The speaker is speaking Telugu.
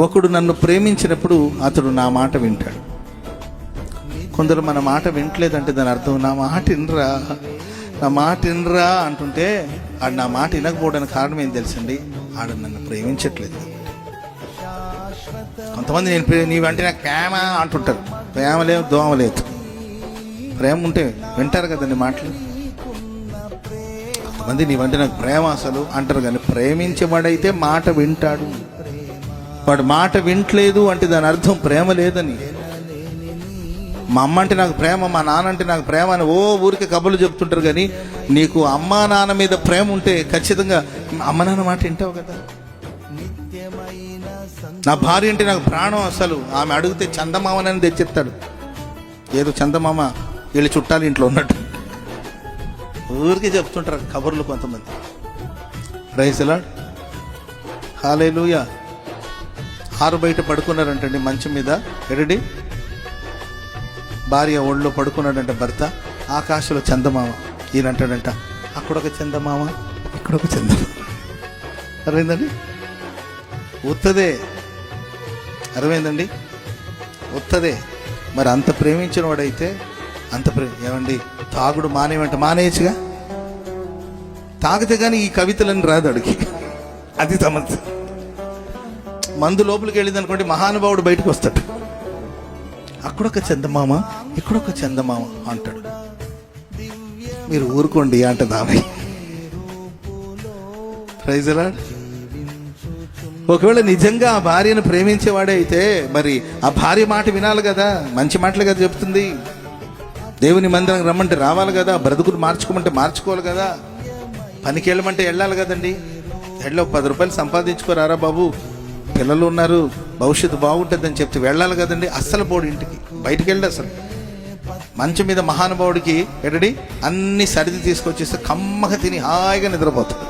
ఒకడు నన్ను ప్రేమించినప్పుడు అతడు నా మాట వింటాడు. కొందరు మన మాట వింటలేదంటే దాని అర్థం నా మాట వినరా అంటుంటే ఆడు నా మాట వినకపోవడానికి కారణం ఏం తెలుసండి, ఆడు నన్ను ప్రేమించట్లేదు. కొంతమంది నీవంటే నాకు ప్రేమ అంటుంటారు. ప్రేమ లేదు, దోమ లేదు. ప్రేమ ఉంటే వింటారు కదండి మాటలు. కొంతమంది నీవంటే నాకు ప్రేమ అసలు అంటారు, కానీ ప్రేమించేవాడైతే మాట వింటాడు. వాడు మాట వింటలేదు అంటే దాని అర్థం ప్రేమ లేదని. మా అమ్మ అంటే నాకు ప్రేమ, మా నాన్న అంటే నాకు ప్రేమ అని ఊరికి కబుర్లు చెప్తుంటారు. కానీ నీకు అమ్మా నాన్న మీద ప్రేమ ఉంటే ఖచ్చితంగా అమ్మ నాన్న మాట వింటావు కదా. నా భార్య అంటే నాకు ప్రాణం, అసలు ఆమె అడిగితే చందమామనని తెచ్చిస్తాడు. ఏదో చందమామ వీళ్ళు చుట్టాలు ఇంట్లో ఉన్నట్టు ఊరికి చెప్తుంటారు కబుర్లు కొంతమంది. ప్రైజ్ ది లార్డ్, హల్లెలూయా. ఆరు బయట పడుకున్నారంటండి మంచం మీద. ఎరడి భార్య ఒళ్ళో పడుకున్నాడంట భర్త. ఆకాశంలో చందమామ. ఈయనంటాడంట అక్కడొక చందమామ, ఇక్కడొక చందమామ. అర్థమైందండి? ఉత్తదే. అర్థమైందండి? ఉత్తదే. మరి అంత ప్రేమించిన వాడైతే ఏమండి తాగుడు మానేయచ్చుగా. తాగితే కానీ ఈ కవితలని రాదు అడిగి. అది సమస్య. మందు లోపలికి వెళ్ళింది అనుకోండి, మహానుభావుడు బయటకు వస్తాడు. అక్కడొక చందమామ, ఇక్కడొక చందమామ అంటాడు. మీరు ఊరుకోండి అంటది ఆమె. Praise the Lord. ఒకవేళ నిజంగా ఆ భార్యను ప్రేమించేవాడే అయితే మరి ఆ భార్య మాట వినాలి కదా. మంచి మాటలు కదా చెప్తుంది. దేవుని మందిరానికి రమ్మంటే రావాలి కదా. బ్రతుకులు మార్చుకోమంటే మార్చుకోవాలి కదా. పనికి వెళ్ళమంటే వెళ్ళాలి కదండి. ఎళ్ళో 10 రూపాయలు సంపాదించుకోరారా బాబు, పిల్లలు ఉన్నారు, భవిష్యత్తు బాగుంటుందని చెప్తే వెళ్ళాలి కదండి. అస్సలు పోడు ఇంటికి, బయటికి వెళ్ళి అసలు మంచం మీద మహానుభావుడికి ఎడడి అన్ని సరిది తీసుకొచ్చేస్తే కమ్మగా తిని హాయిగా నిద్రపోతాడు.